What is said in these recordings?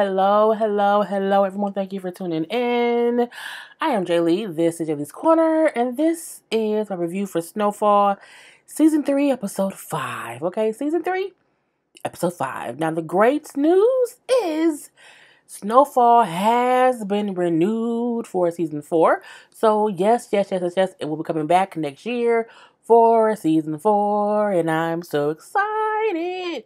Hello, everyone. Thank you for tuning in. I am JayLee. This is JLeesCorner, and this is my review for Snowfall, Season 3, Episode 5. Okay, Season 3, Episode 5. Now, the great news is Snowfall has been renewed for Season 4. So, yes, it will be coming back next year for Season 4, and I'm so excited,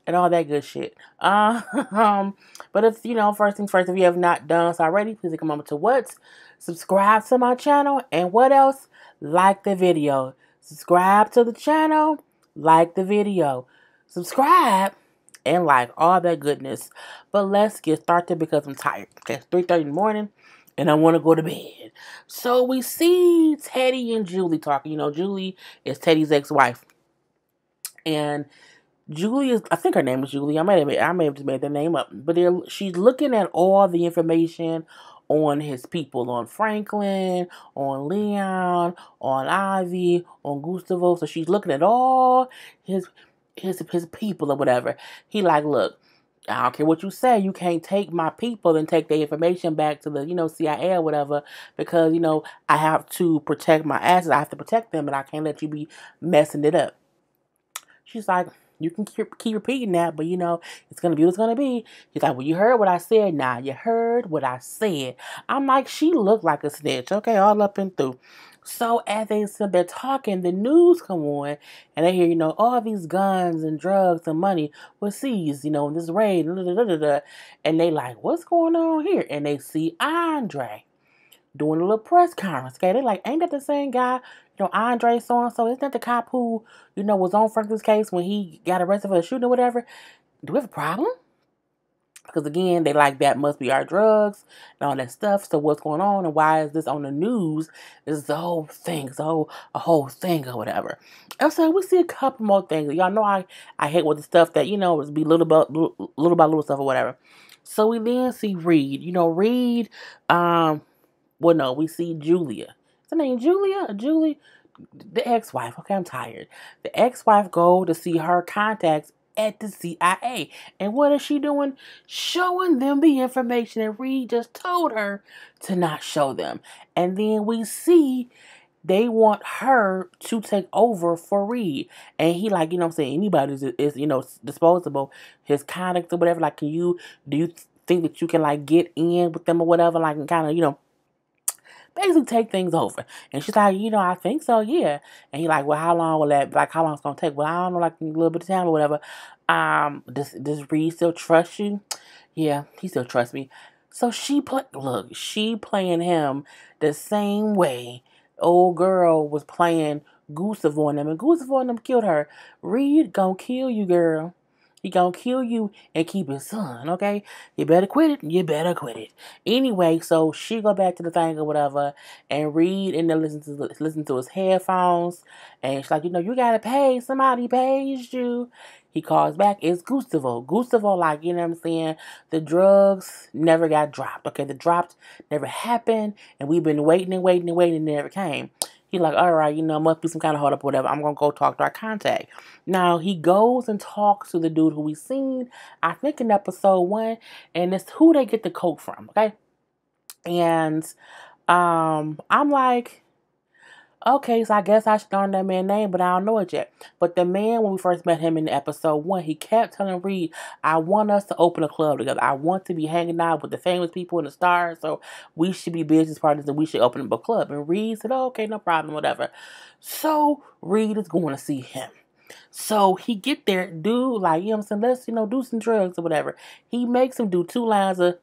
and all that good shit. But if, first things first, if you have not done so already, please take a moment to what? Subscribe to my channel, and what else? Like the video. Subscribe to the channel, like the video. Subscribe and like all that goodness. But let's get started because I'm tired. Okay, it's 3:30 in the morning and I want to go to bed. So we see Teddy and Julie talking. Julie is Teddy's ex-wife. And Julie is, I think her name is Julie. I may have just made the name up. But she's looking at all the information on his people, on Franklin, on Leon, on Ivy, on Gustavo. So she's looking at all his people or whatever. He like, look, I don't care what you say. You can't take my people and take their information back to the, CIA or whatever, because, I have to protect my assets. I have to protect them, and I can't let you be messing it up. She's like, you can keep repeating that, but, it's going to be what it's going to be. He's like, well, you heard what I said. Nah, you heard what I said. I'm like, she looked like a snitch. Okay, all up and through. So as they're talking, the news come on, and they hear, all these guns and drugs and money was seized, in this raid, and they like, what's going on here? And they see Andre doing a little press conference. Okay, they like, ain't that the same guy? Andre so-and-so, isn't that the cop who, was on Franklin's case when he got arrested for the shooting or whatever? Do we have a problem? Because again, they like, that must be our drugs and all that stuff. So what's going on and why is this on the news? This is the whole thing. So a whole thing or whatever. And so we see a couple more things. Y'all know I hate with the stuff that, it's be little by little stuff or whatever. So we then see Reed. Reed, we see Julia. Is her name Julia? Julie? The ex-wife. Okay, I'm tired. The ex-wife go to see her contacts at the CIA. And what is she doing? Showing them the information that Reed just told her to not show them. And then we see they want her to take over for Reed. And he like, anybody is disposable. His contacts or whatever, like, do you think that you can like get in with them or whatever, like, and kind of, basically take things over. And she's like, I think so, yeah. And he like, well, how long will that, like, how long it's going to take? Well, I don't know, like, a little bit of time or whatever. Does Reed still trust you? Yeah, he still trusts me. So she playing him the same way old girl was playing Gustavo on them. And Gustavo on them killed her. Reed gonna kill you, girl. He gonna kill you and keep his son, okay? You better quit it. Anyway, so she go back to the thing or whatever, and Reed and then listen to his headphones, and she's like, you gotta pay. Somebody pays you. He calls back. It's Gustavo. Gustavo, like, what I'm saying? The drugs never got dropped. Okay, the drops never happened, and we've been waiting, and it never came. He's like, all right, must be some kind of hold up or whatever. I'm going to go talk to our contact. Now, he goes and talks to the dude who we seen, I think, in episode 1. And it's who they get the coke from, okay? And I'm like, okay, so I guess I should learn that man's name, but I don't know it yet. But the man, when we first met him in episode 1, he kept telling Reed, I want us to open a club together. I want to be hanging out with the famous people and the stars, so we should be business partners and we should open up a club. And Reed said, oh, okay, no problem, whatever. So Reed is going to see him. So he get there, dude, like, let's, do some drugs or whatever. He makes him do 2 lines of,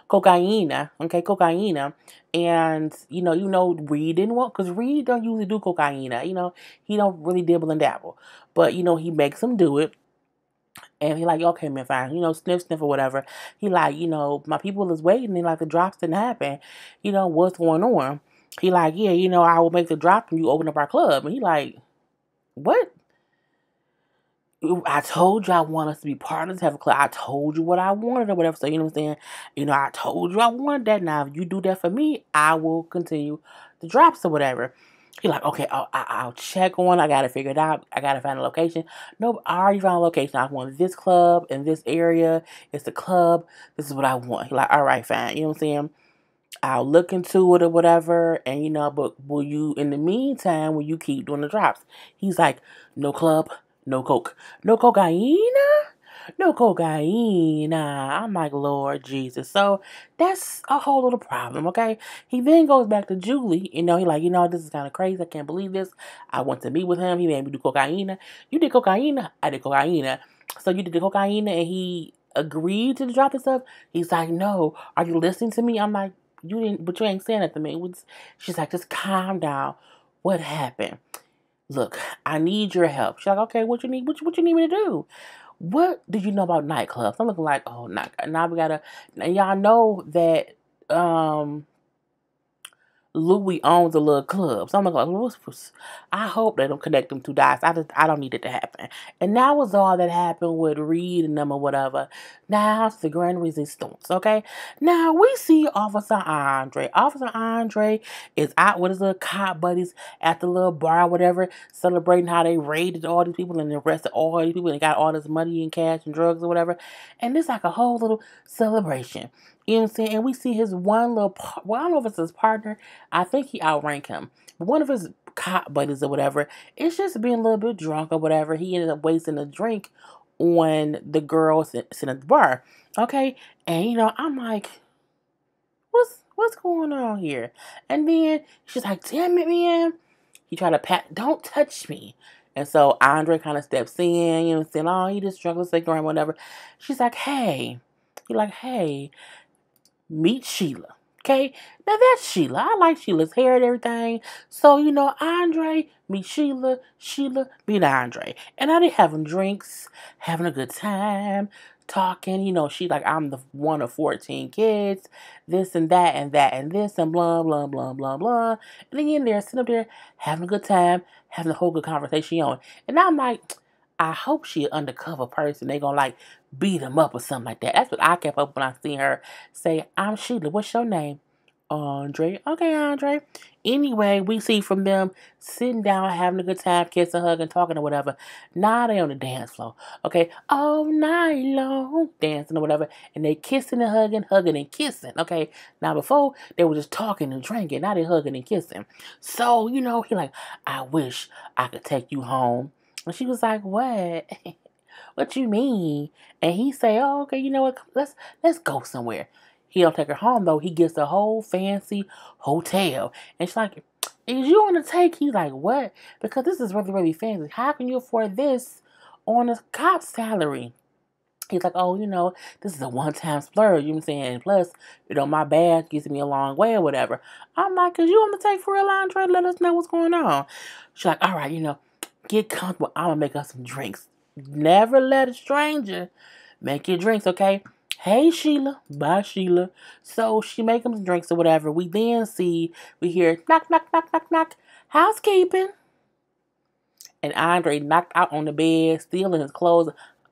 cocaine, cocaine. And, Reed didn't want, because Reed don't usually do cocaine, he don't really dibble and dabble. But, he makes him do it. And he like, okay, man, fine, sniff or whatever. He like, my people is waiting, and like, the drops didn't happen. What's going on? He like, yeah, I will make the drop and you open up our club. And he like, what? I told you I want us to be partners, have a club. I told you what I wanted or whatever. So, what I'm saying? I told you I wanted that. Now, if you do that for me, I will continue the drops or whatever. He like, okay, I'll check on. I gotta figure it out. I gotta find a location. Nope, I already found a location. I want this club in this area. It's the club. This is what I want. He like, all right, fine. You know what I'm saying? I'll look into it or whatever. And but will you, in the meantime, will you keep doing the drops? He's like, no club, no coke, no cocaine. No cocaine. Nah. I'm like, Lord Jesus. So that's a whole little problem, okay? He then goes back to Julie. He like, this is kind of crazy. I can't believe this. I want to meet with him. He made me do cocaine. You did cocaine? I did cocaine. So you did the cocaine and he agreed to drop his stuff? He's like, no. Are you listening to me? I'm like, you didn't, but you ain't saying that to me. She's like, just calm down. What happened? Look, I need your help. She's like, okay, what you need? What you need me to do? What do you know about nightclubs? I'm looking like, oh, now we gotta. Now y'all know that Louis owns a little club. So I'm like, I hope they don't connect them two dots. I don't need it to happen. And that was all that happened with Reed and them or whatever. Now it's the Grand Resistance, okay? Now we see Officer Andre. Officer Andre is out with his little cop buddies at the little bar or whatever, celebrating how they raided all these people and arrested all these people and got all this money and cash and drugs or whatever. And it's like a whole little celebration. You know what I'm saying? And we see his one little, well, I don't know if it's his partner. I think he outranked him. But one of his cop buddies or whatever, it's just being a little bit drunk or whatever. He ended up wasting a drink on the girl sitting at the bar. Okay? And, I'm like, what's going on here? And then she's like, damn it, man. He tried to don't touch me. And so Andre kind of steps in, saying, oh, he just drunk a cigarette, whatever. She's like, hey. He's like, hey. Meet Sheila. Okay? Now that's Sheila. I like Sheila's hair and everything. So, Andre, meet Sheila. Sheila, meet Andre. And I be having drinks, having a good time, talking. She like, I'm the one of 14 kids. This and that and that and this and blah, blah, blah, blah, blah. And then they're sitting up there having a good time, having a whole good conversation on. And I'm like, I hope she an undercover person. They gonna like beat him up or something like that. That's what I kept up when I seen her say, I'm Sheila. What's your name? Andre. Okay, Andre. Anyway, we see from them sitting down, having a good time, kissing, hugging, talking or whatever. Now they on the dance floor. Okay, all night long, dancing or whatever. And they kissing and hugging and kissing. Okay, now before they were just talking and drinking. Now they hugging and kissing. So, he like, I wish I could take you home. And she was like, what? What you mean? And he say, oh, okay, you know what? Let's go somewhere. He don't take her home, though. He gets a whole fancy hotel. And she's like, is you on the take? He's like, what? Because this is really, really fancy. How can you afford this on a cop's salary? He's like, oh, this is a one-time splurge, you know what I'm saying? And plus, my badge gets me a long way or whatever. I'm like, is you on the take for real, Andre? Let us know what's going on. She's like, all right, get comfortable. I'm going to make us some drinks. Never let a stranger make your drinks, okay? Hey, Sheila. Bye, Sheila. So she make them some drinks or whatever. We hear knock, knock, knock, knock, knock. Housekeeping. And Andre knocked out on the bed, still in his clothes.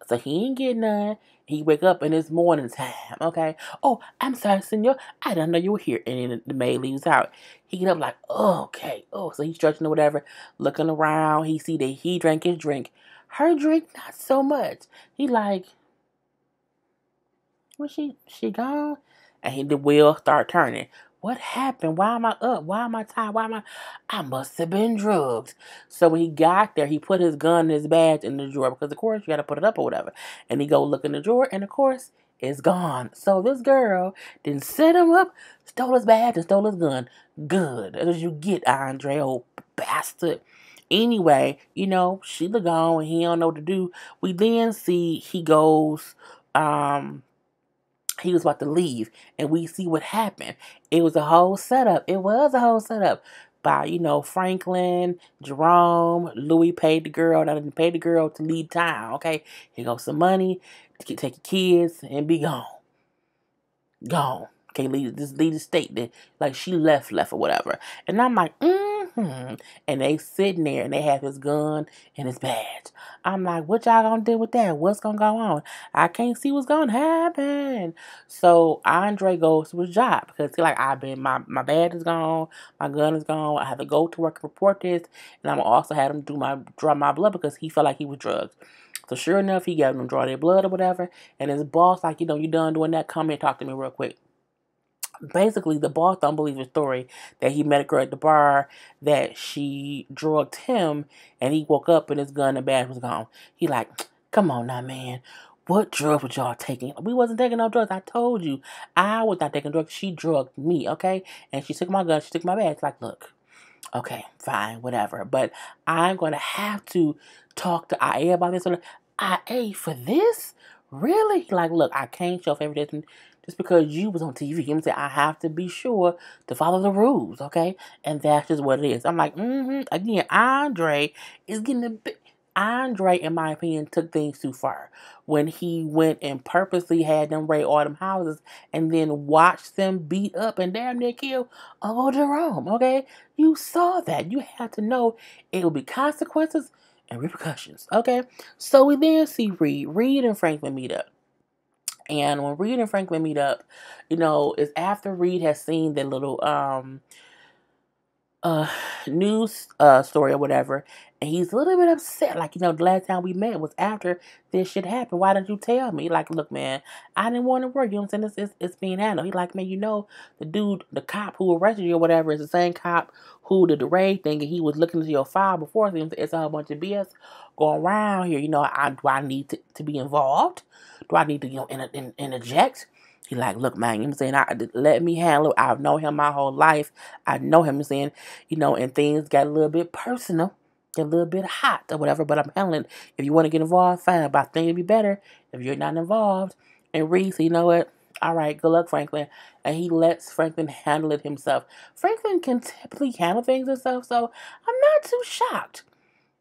So he ain't getting none. He wake up in his morning time, okay? Oh, I'm sorry, senor. I didn't know you were here. And then the maid leaves out. He get up like, oh, okay. Oh, so he's stretching or whatever, looking around. He see that he drank his drink. Her drink, not so much. He like, was she gone? And the wheel start turning. What happened? Why am I up? Why am I tired? I must have been drugged. So when he got there, he put his gun and his badge in the drawer because, of course, you got to put it up or whatever. And he go look in the drawer, and, of course, it's gone. So this girl didn't set him up, stole his badge, and stole his gun. Good. That's what you get, Andre, old bastard. Anyway, Sheila gone, and he don't know what to do. We then see he goes, he was about to leave, and we see what happened. It was a whole setup. It was a whole setup by, Franklin, Jerome, Louis paid the girl. Now didn't pay the girl to leave town, okay? Here goes some money to take your kids and be gone. Gone. Can't leave the state that, like, she left or whatever. And I'm like, And they sitting there and they have his gun and his badge. I'm like, what y'all gonna do with that? What's gonna go on? I can't see what's gonna happen. So Andre goes to his job because he like, my badge is gone, my gun is gone. I have to go to work and report this, and I'm also had him draw my blood because he felt like he was drugged. So sure enough, he got him to draw their blood or whatever. And his boss like, you done doing that? Come here and talk to me real quick. Basically, the boss don't believe the story that he met a girl at the bar, that she drugged him, and he woke up and his gun and badge was gone. He like, come on now, man. What drugs was y'all taking? We wasn't taking no drugs. I told you. I was not taking drugs. She drugged me, okay? And she took my gun. She took my badge. Like, look, okay, fine, whatever. But I'm going to have to talk to IA about this. IA for this? Really? Like, look, I can't show favoritism just because you was on TV. You know what I'm saying? I have to be sure to follow the rules, okay? And that's just what it is. I'm like, Again, Andre is getting a bit... Andre, in my opinion, took things too far when he went and purposely had them raid all them houses and then watched them beat up and damn near kill Uncle Jerome, okay? You saw that. You had to know it would be consequences and repercussions, okay? So we then see Reed. Reed and Franklin meet up. And when Reed and Franklin meet up, it's after Reed has seen the little news story or whatever, and he's a little bit upset. Like, the last time we met was after this shit happened. Why didn't you tell me? Like, look, man, I didn't want to work. You know what I'm saying? It's being handled. He's like, man, the dude, the cop who arrested you or whatever is the same cop who did the raid thing, and he was looking into your file before. So it's a whole bunch of BS going around here. Do I need to be involved? Do I need to, interject? He like, look, man, you know what I'm saying? Let me handle it. I've known him my whole life. I know him, saying, and things got a little bit personal, a little bit hot or whatever, but I'm handling it. If you want to get involved, fine. But I think it'd be better if you're not involved. And Reed said, you know what? All right, good luck, Franklin. And he lets Franklin handle it himself. Franklin can typically handle things himself, so I'm not too shocked.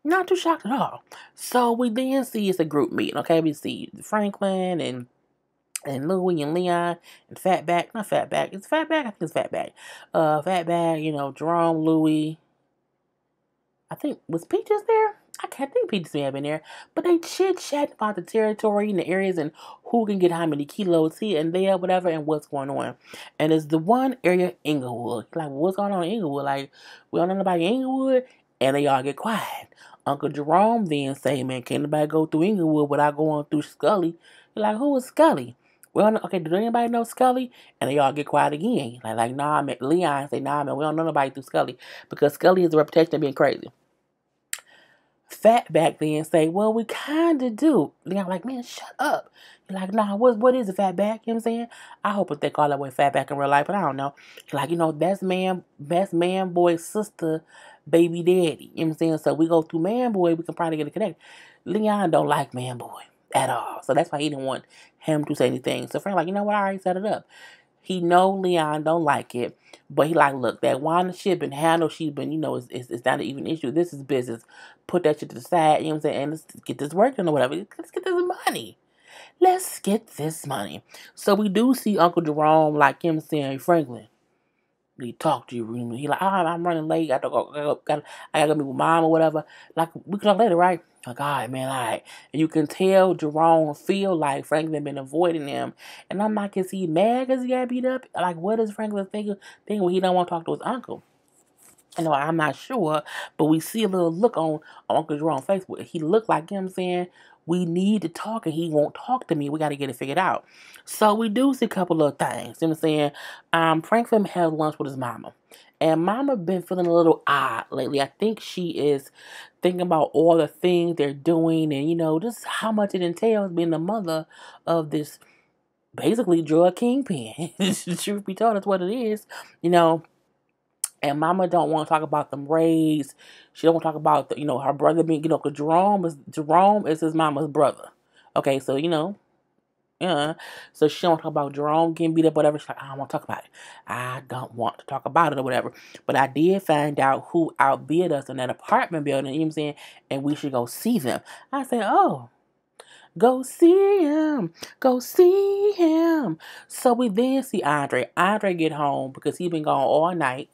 Not too shocked at all. So we then see it's a group meeting, okay? We see Franklin and Louie and Leon and Fatback. Not Fatback. It's Fatback? I think it's Fatback. Fatback, Jerome, Louie. I think, was Peaches there? I can't think Peaches may have been there. But they chit-chat about the territory and the areas and who can get how many kilos here and there, whatever, and what's going on. And it's the one area, Inglewood. Like, what's going on in Inglewood? Like, we don't know nobody in Inglewood, and they all get quiet. Uncle Jerome then say, man, can't nobody go through Inglewood without going through Scully. You're like, who is Scully? Well, okay, does anybody know Scully? And they all get quiet again. Like, nah, man. Leon say, nah, man, we don't know nobody through Scully. Because Scully has a reputation of being crazy. Fatback then say, well, we kind of do. Leon like, man, shut up. You're like, nah, what is a Fatback? You know what I'm saying? I hope if they call that way Fatback in real life, but I don't know. Like, best man boy's sister, baby daddy. You know what I'm saying? So we go through man boy, we can probably get a connect. Leon don't like man boy at all. So that's why he didn't want him to say anything. So Frank like, you know what, I already set it up. He know Leon don't like it, but he like, look, that Wanda shit been handled. She's been, it's not even an issue. This is business. Put that shit to the side, you know what I'm saying? And let's get this work done or whatever. Let's get this money. Let's get this money. So we do see Uncle Jerome, like him saying, Franklin, he talk to you. He like, I'm running late. I gotta go meet with mom or whatever. Like, we can talk later, right? Like, all right, man, all right. And you can tell Jerome feel like Franklin been avoiding him. And I'm like, is he mad because he got beat up? Like, what is Franklin thinking when he don't want to talk to his uncle? I'm not sure, but we see a little look on Uncle Jerome's face. He looked like him saying, we need to talk, and he won't talk to me. We got to get it figured out. So we do see a couple of things. You know what I'm saying? Franklin had lunch with his mama. And mama been feeling a little odd lately. I think she is thinking about all the things they're doing and, just how much it entails being the mother of this basically drug kingpin. Truth be told, that's what it is. And mama don't want to talk about them raids. She don't want to talk about, her brother being, because Jerome is his mama's brother. Okay, so, yeah. So she don't talk about Jerome getting beat up, whatever. She's like, I don't want to talk about it. I don't want to talk about it or whatever. But I did find out who outbid us in that apartment building, you know what I'm saying? And we should go see them. I said, oh, go see him. Go see him. So we then see Andre. Andre get home because he been gone all night.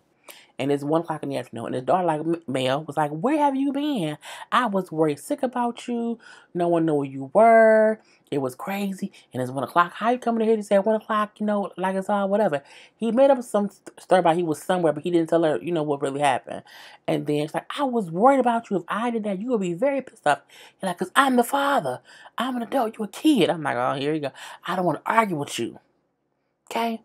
And it's 1 o'clock in the afternoon. And his daughter, like, Mel, was like, where have you been? I was worried sick about you. No one knew where you were. It was crazy. And it's 1 o'clock. How you coming here to say 1 o'clock, like it's all whatever. He made up some story about he was somewhere, but he didn't tell her, what really happened. And then she's like, I was worried about you. If I did that, you would be very pissed off. He's like, because I'm the father. I'm an adult. You're a kid. I'm like, oh, here you go. I don't want to argue with you. Okay?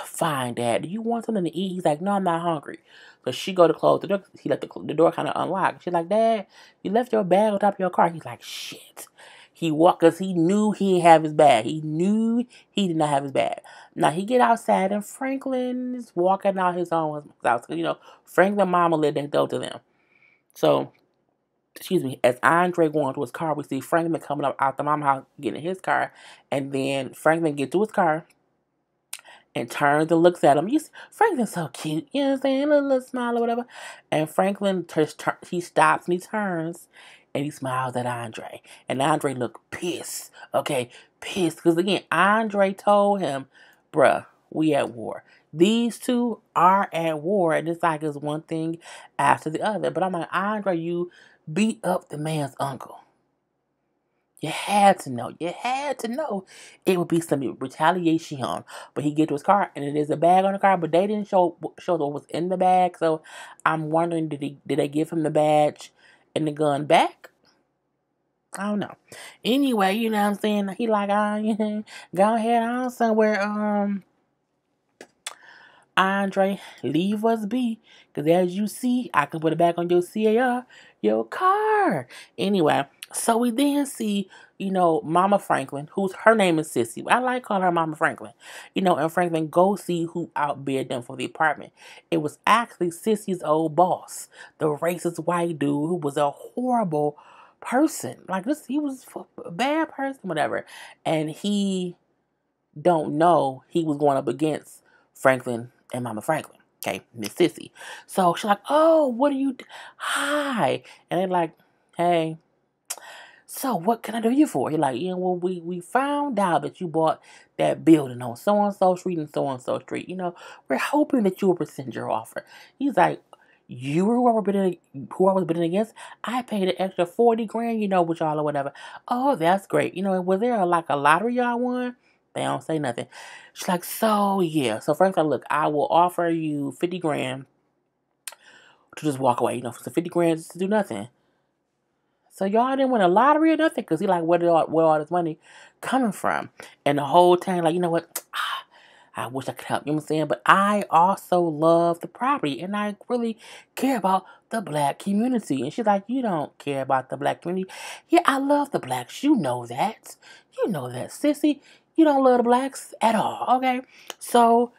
Fine, Dad. Do you want something to eat? He's like, no, I'm not hungry. So she go to close the door. He left the door kind of unlocked. She's like, Dad, you left your bag on top of your car. He's like, shit. He walked because he knew he didn't have his bag. He knew he did not have his bag. Now, he get outside and Franklin is walking out his own house. Franklin mama lived next door to them. So, excuse me, as Andre going to his car, we see Franklin coming up out the mama house, getting in his car. And then Franklin get to his car and turns and looks at him. Franklin's so cute, you know what I'm saying? A little smile or whatever. And Franklin, he stops and he turns and he smiles at Andre. And Andre looked pissed, okay? Pissed. Because again, Andre told him, bruh, we at war. These two are at war. And it's like it's one thing after the other. But I'm like, Andre, you beat up the man's uncle. You had to know. You had to know it would be some retaliation. But he get to his car, and it is a bag on the car, but they didn't show what was in the bag. So I'm wondering, did they give him the badge and the gun back? I don't know. Anyway, you know what I'm saying? He like, go ahead on somewhere, Andre, leave us be. Because as you see, I can put it back on your CAR, your car. Anyway, so we then see, Mama Franklin, her name is Sissy. I like calling her Mama Franklin. And Franklin go see who outbid them for the apartment. It was actually Sissy's old boss, the racist white dude who was a horrible person. Like this, he was a bad person, whatever. And he don't know he was going up against Franklin and Mama Franklin. Okay, Miss Sissy. So she's like, oh, what are you? Hi. And they're like, hey, so what can I do you for? He's like, well, we found out that you bought that building on so-and-so street and so-and-so street. We're hoping that you will rescind your offer. He's like, you were who I was bidding against. I paid an extra 40 grand, with y'all or whatever. Oh, that's great. Was there a lottery y'all won? They don't say nothing. She's like, so yeah. So Frank's like, look, I will offer you 50 grand to just walk away. For 50 grand just to do nothing. So y'all didn't win a lottery or nothing? Because he like, where all this money coming from? And the whole time, like, you know what? I wish I could help. You know what I'm saying? But I also love the property. And I really care about the black community. And she's like, you don't care about the black community? Yeah, I love the blacks. You know that. You know that, sissy. You don't love the blacks at all, okay? So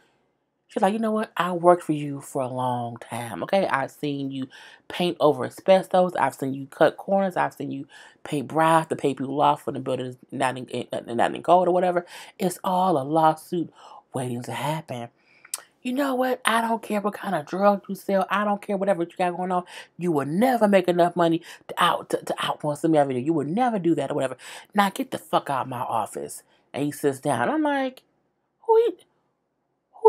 she's like, you know what? I worked for you for a long time, okay? I've seen you paint over asbestos. I've seen you cut corners. I've seen you pay bribes to pay people off when the building is not in code or whatever. It's all a lawsuit waiting to happen. You know what? I don't care what kind of drugs you sell. I don't care whatever you got going on. You will never make enough money to outrun somebody over there. You will never do that or whatever. Now get the fuck out of my office. And he sits down. I'm like, who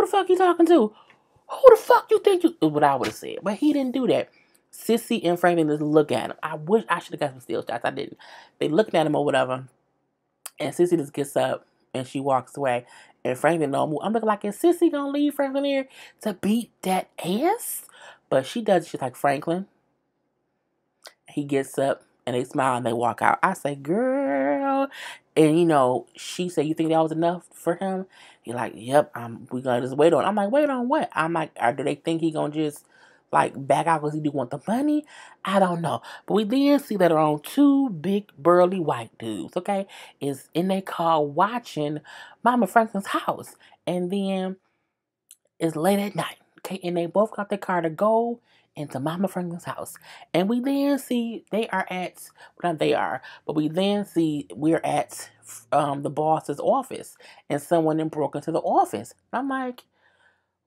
the fuck you talking to? Who the fuck you think you... is what I would have said. But he didn't do that. Sissy and Franklin just look at him. I wish I should have got some steel shots. I didn't. They looked at him or whatever. And Sissy just gets up and she walks away. And Franklin don't move. I'm looking like, is Sissy gonna leave Franklin here to beat that ass? But she does. She's like, Franklin. He gets up and they smile and they walk out. I say, girl. And she said, you think that was enough for him? He's like, yep, we gonna just wait on. I'm like, wait on what? I'm like, do they think he gonna just back out because he do want the money? I don't know. But we then see that on two big burly white dudes, okay, is in their car watching Mama Franklin's house. And then it's late at night, okay, and they both got their car to go into Mama Franklin's house. And we then see we then see we're at the boss's office. And someone then broke into the office. I'm like,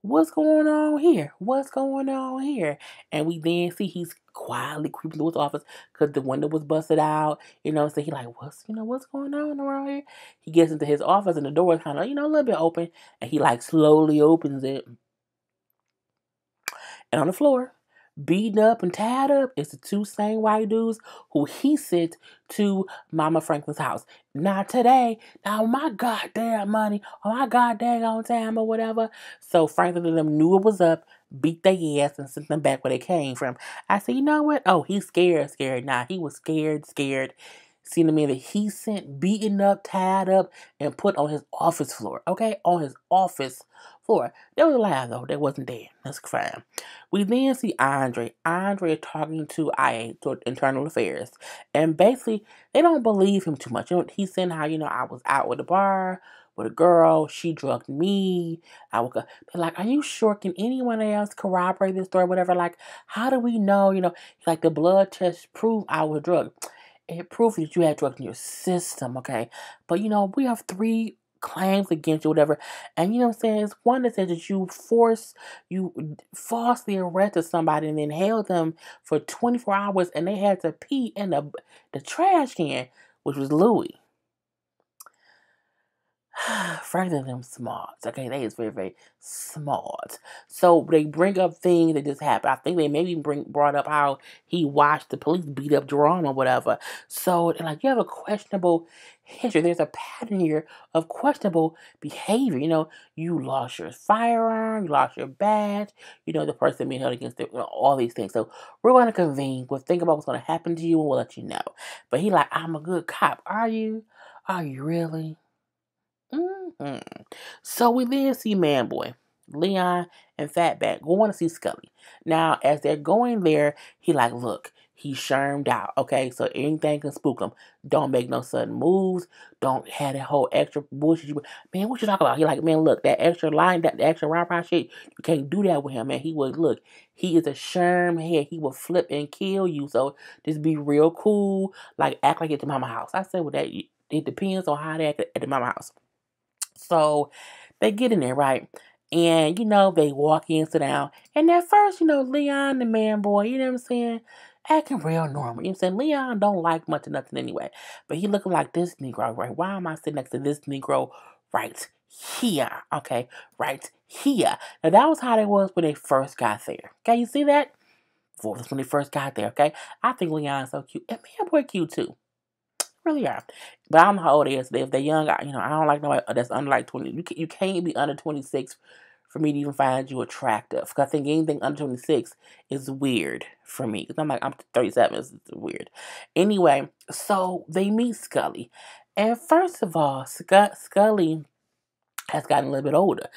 what's going on here? What's going on here? And we then see he's quietly creeping through his office because the window was busted out. So he like, what's going on around here? He gets into his office, and the door is kind of, a little bit open. And he slowly opens it. And on the floor, beaten up and tied up, is the two same white dudes who he sent to Mama Franklin's house. Not today. Now, my goddamn money, or my goddamn on time, or whatever. So Franklin and them knew it was up, beat their ass, and sent them back where they came from. I said, you know what? Oh, he's scared. Nah, he was scared. Seen the man that he sent beaten up, tied up, and put on his office floor. Okay? On his office floor. They was alive, though. They wasn't dead. That's fine. We then see Andre. Andre talking to IA, to Internal Affairs. And basically, they don't believe him too much. You know, he's saying how, I was out with a bar with a girl. She drugged me. I woke up. They're like, are you sure? Can anyone else corroborate this story? Whatever. Like, how do we know? Like the blood test proved I was drugged. It proved that you had drugs in your system, okay? But, we have 3 claims against you, whatever. And, what I'm saying? It's one that says that you falsely arrested somebody and then held them for 24 hours and they had to pee in the trash can, which was Louis. Frankly, them smart. Okay, they is very, very smart. So they bring up things that just happened. I think they maybe brought up how he watched the police beat up Jerome or whatever. So they're like, you have a questionable history. There's a pattern here of questionable behavior. You lost your firearm, you lost your badge. The person being held against it. All these things. So we're going to convene. We'll think about what's going to happen to you, and we'll let you know. But he like, I'm a good cop. Are you? Are you really? Mm-hmm. So we then see Manboy, Leon, and Fatback going to see Scully. Now, as they're going there, he like, look, he's shermed out, okay? So anything can spook him. Don't make no sudden moves. Don't have that whole extra bullshit. Man, what you talking about? He like, man, look, that extra line, that extra round shit, you can't do that with him, man. He would, look, he is a sherm head. He will flip and kill you. So just be real cool. Like, act like it's the mama house. I said, well, that it depends on how they act at the mama house. So they get in there, right? And, they walk in, sit down. And at first, Leon, the man boy, you know what I'm saying? Acting real normal. You know what I'm saying? Leon don't like much of nothing anyway. But he looking like this Negro, right? Why am I sitting next to this Negro right here? Okay, right here. Now, that was how they was when they first got there. Okay, you see that? When they first got there, okay? I think Leon's so cute. And man boy cute, too. Really are. But I don't know how old they is. If they're young, I don't like nobody that's under like 20. You can't be under 26 for me to even find you attractive. Because I think anything under 26 is weird for me. Because I'm 37. It's weird. Anyway, so they meet Scully. And first of all, Scully has gotten a little bit older.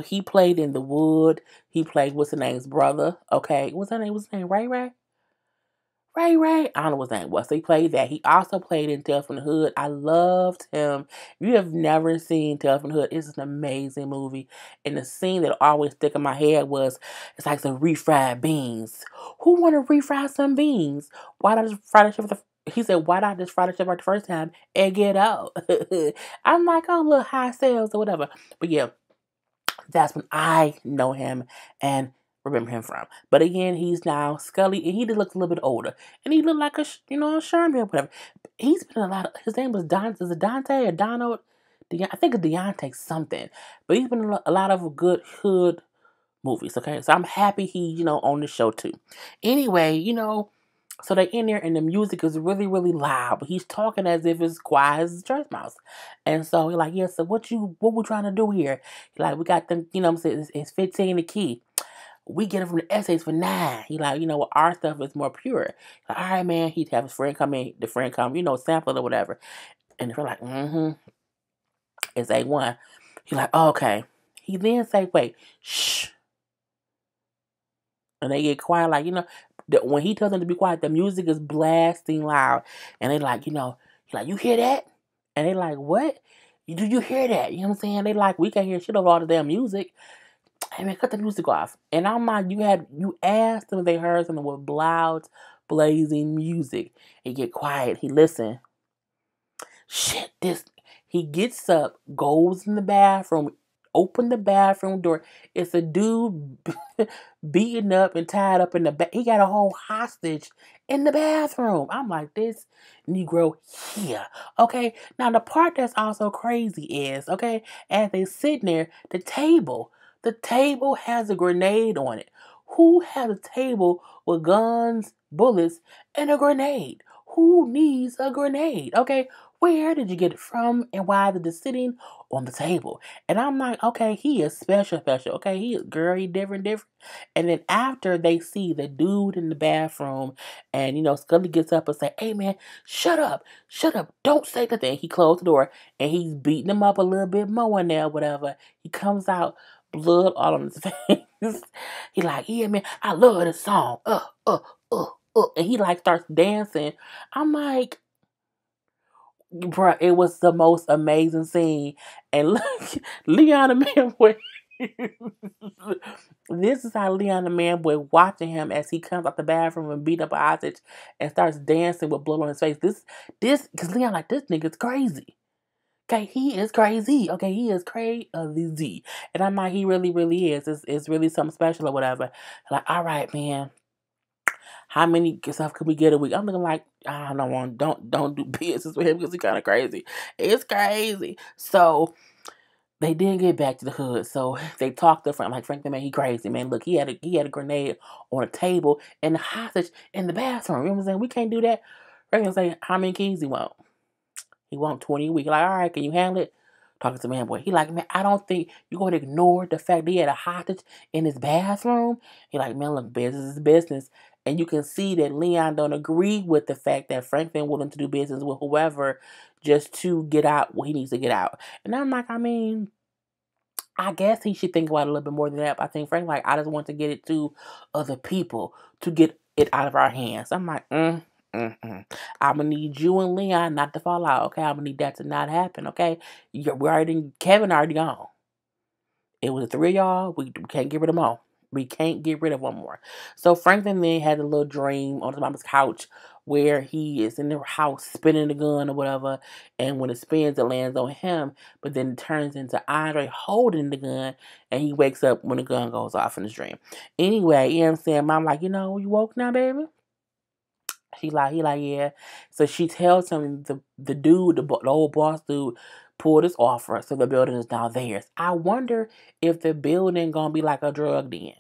He played in The Wood. He played, what's his name's brother? Okay. What's his name? Ray? Ray. I don't know what his name was. So he played that. He also played in Tales from the Hood. I loved him. If you have never seen Tales from the Hood, it's an amazing movie. And the scene that always stuck in my head was, it's like some refried beans. Who want to refry some beans? Why not just fry the shit he said, why not just fry the shit right the first time and get out? I'm like, oh, look, high sales or whatever. But yeah, that's when I know him and remember him from. But again, he's now Scully, and he did look a little bit older. And he looked like a Sherman or whatever. He's been in a lot of, his name was is it Dante or Donald? I think it's Deontay something. But he's been in a lot of good hood movies, okay? So I'm happy he, on the show too. Anyway, so they're in there and the music is really, really loud, but he's talking as if it's quiet as a church mouse. And so he's like, yeah, so what we trying to do here? He's like, we got them, I'm saying, it's 15 the key. We get it from the essays for 9. He like, our stuff is more pure. Like, all right, man. He'd have his friend come in, the friend come, sample it or whatever. And they're like, it's A1. He's like, oh, okay. He then say, wait, shh. And they get quiet, like, when he tells them to be quiet, the music is blasting loud. And they like, he's like, you hear that? And they like, what? Do you hear that? You know what I'm saying? They like, we can't hear shit over all the damn music. Hey man, cut the music off. And I'm like, you asked them if they heard something with loud, blazing music. He get quiet. He listen. Shit, he gets up, goes in the bathroom, open the bathroom door. It's a dude beaten up and tied up in the back. He got a whole hostage in the bathroom. I'm like, this Negro here. Okay, now the part that's also crazy is, okay, as they sitting there, the table has a grenade on it. Who has a table with guns, bullets, and a grenade? Who needs a grenade? Okay, where did you get it from and why is it just sitting on the table? And I'm like, okay, he is special. Okay, he is girl, he different. And then after they see the dude in the bathroom and Scully gets up and say, hey man, shut up, don't say nothing. He closed the door and he's beating him up a little bit more in there, whatever. He comes out, blood all on his face. He like, yeah man, I love this song. And he like starts dancing. I'm like, bruh, it was the most amazing scene. And look, Leon the Man Boy. This is how Leon the Man Boy watching him as he comes out the bathroom and beat up a hostage and starts dancing with blood on his face. This, because Leon like, this nigga's crazy. Okay, he is crazy. Okay, he is crazy. And I'm like, he really, really is. It's really something special or whatever. Like, all right, man. How many stuff could we get a week? I'm looking like, I don't do business with him because he's kind of crazy. It's crazy. So they didn't get back to the hood. So they talked to Frank. Like, Franklin, man, he crazy, man. Look, he had a grenade on a table and a hostage in the bathroom. You know what I'm saying? We can't do that. Franklin say, how many keys he want? He want 20 a week. Like, all right, can you handle it? Talking to Man Boy. He like, man, I don't think you're going to ignore the fact that he had a hostage in his bathroom. He like, man, look, business is business. And you can see that Leon don't agree with the fact that Franklin willing to do business with whoever just to get out what he needs to get out. And I'm like, I mean, I guess he should think about it a little bit more than that. But I think Frank like, I just want to get it to other people to get it out of our hands. I'm like, I'm gonna need you and Leon not to fall out. Okay, I'm gonna need that to not happen. Okay, Kevin already gone. It was the three of y'all. We can't get rid of them all. We can't get rid of one more. So Franklin then had a little dream on his mama's couch where he is in the house spinning the gun or whatever, and when it spins, it lands on him. But then it turns into Andre holding the gun, and he wakes up when the gun goes off in his dream. Anyway, you know what I'm saying? Mom like, you woke now, baby? He like, yeah. So she tells him the dude, the old boss dude, pulled his offer, so the building is now theirs. I wonder if the building gonna be like a drug den.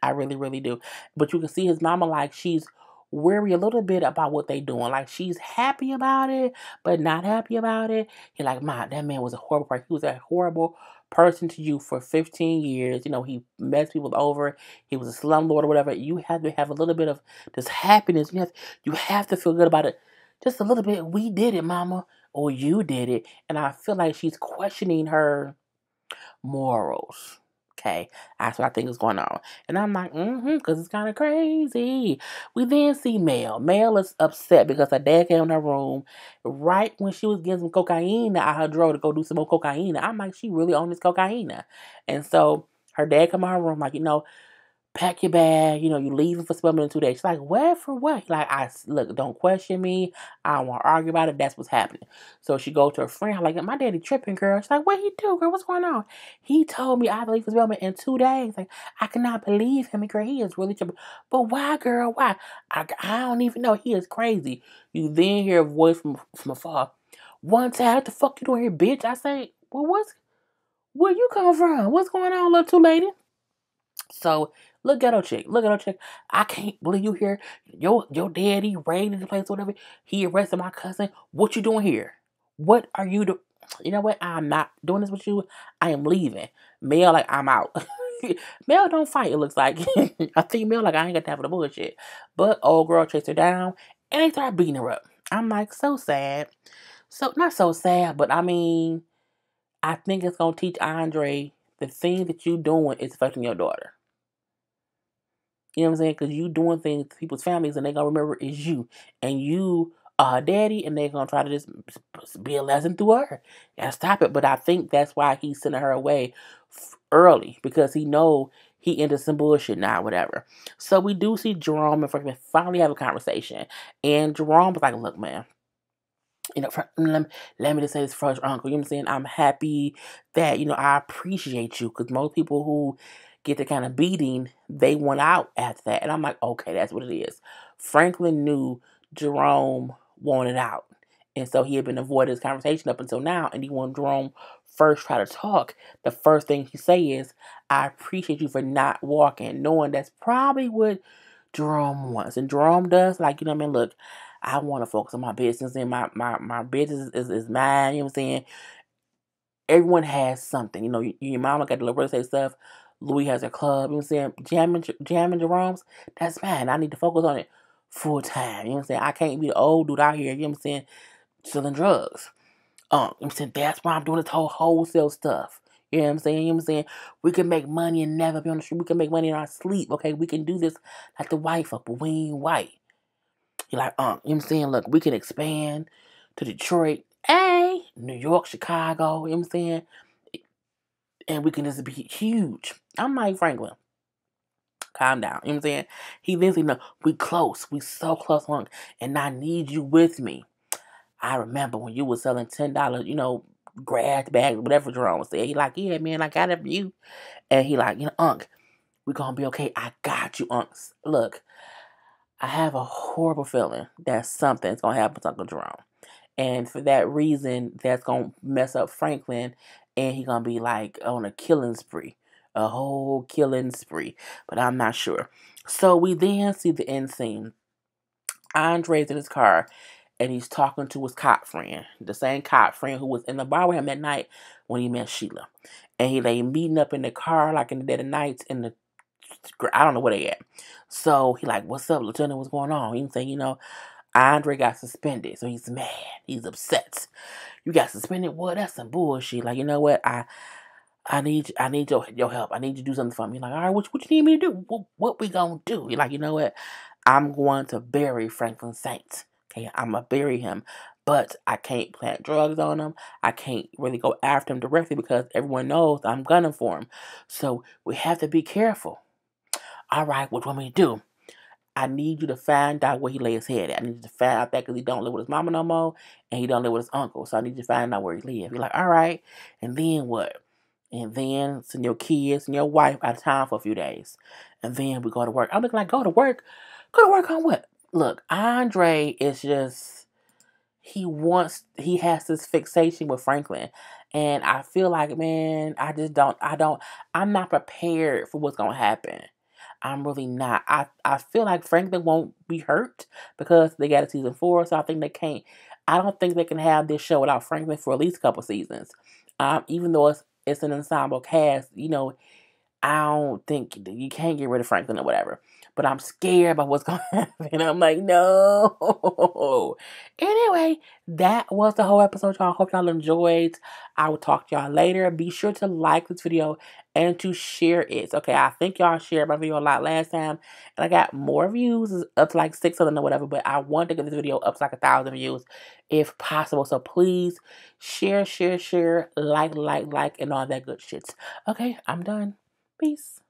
I really, really do. But you can see his mama like she's worried a little bit about what they doing. Like she's happy about it, but not happy about it. He like, Ma, that man was a horrible person. He was a horrible person to you for 15 years. He messed people over. He was a slumlord or whatever. You have to have a little bit of this happiness. You have to feel good about it. Just a little bit. We did it, mama. Or you did it. And I feel like she's questioning her morals. Okay, that's what I think is going on. And I'm like, because it's kind of crazy. We then see Mel. Mel is upset because her dad came in her room right when she was getting some cocaine out her drawer to go do some more cocaine. I'm like, she really on this cocaine. And so her dad come in her room like, pack your bag, you leaving for Spelman in 2 days. She's like, what? For what? Like, look, don't question me. I don't want to argue about it. That's what's happening. So she goes to her friend, like, my daddy tripping, girl. She's like, what he do, girl? What's going on? He told me I have to leave for Spelman in 2 days. Like, I cannot believe him, girl. He is really tripping. But why, girl? Why? I don't even know. He is crazy. You then hear a voice from afar. One time, what the fuck you doing here, bitch? I say, well, where you come from? What's going on, little two lady? So look at her chick. I can't believe you here. Your daddy raided the place, whatever. He arrested my cousin. What you doing here? What are you doing? You know what? I'm not doing this with you. I am leaving. Mel, like, I'm out. Mel don't fight, it looks like. I think Mel, like, I ain't got time for the bullshit. But old girl chased her down and they start beating her up. I'm like, so sad. So, not so sad, but I mean, I think it's going to teach Andre the thing that you doing is affecting your daughter. You know what I'm saying? Because you doing things to people's families and they going to remember it's you. And you are daddy and they're going to try to just be a lesson through her. Yeah, stop it. But I think that's why he's sending her away early. Because he know he into some bullshit now, whatever. So we do see Jerome and Franklin finally have a conversation. And Jerome was like, look, man. Let me just say this first, uncle. You know what I'm saying? I'm happy that, I appreciate you. Because most people who get the kind of beating, they want out after that. And I'm like, okay, that's what it is. Franklin knew Jerome wanted out. And so he had been avoiding this conversation up until now. And he wanted Jerome first try to talk, the first thing he say is, I appreciate you for not walking, knowing that's probably what Jerome wants. And Jerome does, like, you know what I mean? Look, I want to focus on my business, and my business is mine, you know what I'm saying? Everyone has something. You know, your mama got the little real estate stuff. Louis has a club, you know what I'm saying? Jamming Jerome's, that's fine. I need to focus on it full time. You know what I'm saying? I can't be the old dude out here, you know what I'm saying, selling drugs. You know what I'm saying? That's why I'm doing this whole wholesale stuff. You know what I'm saying? You know what I'm saying? We can make money and never be on the street. We can make money in our sleep, okay? We can do this like the white folk, but we ain't white. You're like, you know what I'm saying? Look, we can expand to Detroit, New York, Chicago, you know what I'm saying? And we can just be huge. I'm like, Franklin, calm down. You know what I'm saying? He literally know we close. We so close, and I need you with me. I remember when you was selling $10, you know, grad bags, whatever Jerome said. He like, yeah, man, I got it for you. And he like, you know, Unc, we gonna be okay. I got you, Unc. Look, I have a horrible feeling that something's gonna happen to Uncle Jerome. And for that reason, that's gonna mess up Franklin, and he gonna be like on a killing spree. A whole killing spree. But I'm not sure. So we then see the end scene. Andre's in his car, and he's talking to his cop friend, the same cop friend who was in the bar with him that night when he met Sheila. And they meeting up in the car like in the dead of night in the, I don't know where they at. So he like, what's up, Lieutenant? What's going on? He saying, you know, Andre got suspended, so he's mad. He's upset. You got suspended? What? That's some bullshit. Like, you know what? I need your help. I need you to do something for me. Like, all right, what you need me to do? What we gonna do? You're like, you know what? I'm going to bury Franklin Saint. Okay, I'm gonna bury him, but I can't plant drugs on him. I can't really go after him directly because everyone knows I'm gunning for him. So we have to be careful. All right, what do you want me to do? I need you to find out where he lay his head at. I need you to find out that because he don't live with his mama no more, and he don't live with his uncle. So I need you to find out where he lives. You're like, all right, and then what? And then send your kids and your wife out of town for a few days. And then we go to work. I'm looking like, go to work? Go to work on what? Look, Andre is just, he has this fixation with Franklin. And I feel like, man, I'm not prepared for what's going to happen. I'm really not. I feel like Franklin won't be hurt because they got a season 4, so I think they can't. I don't think they can have this show without Franklin for at least a couple seasons. Even though it's an ensemble cast, you know, I don't think you can't get rid of Franklin or whatever. But I'm scared about what's going to happen. I'm like, no. Anyway, that was the whole episode, y'all. Hope y'all enjoyed. I will talk to y'all later. Be sure to like this video and to share it. Okay, I think y'all shared my video a lot last time. And I got more views. It's up to like 600 or whatever. But I want to get this video up to like 1,000 views if possible. So please share, like, and all that good shit. Okay, I'm done. Peace.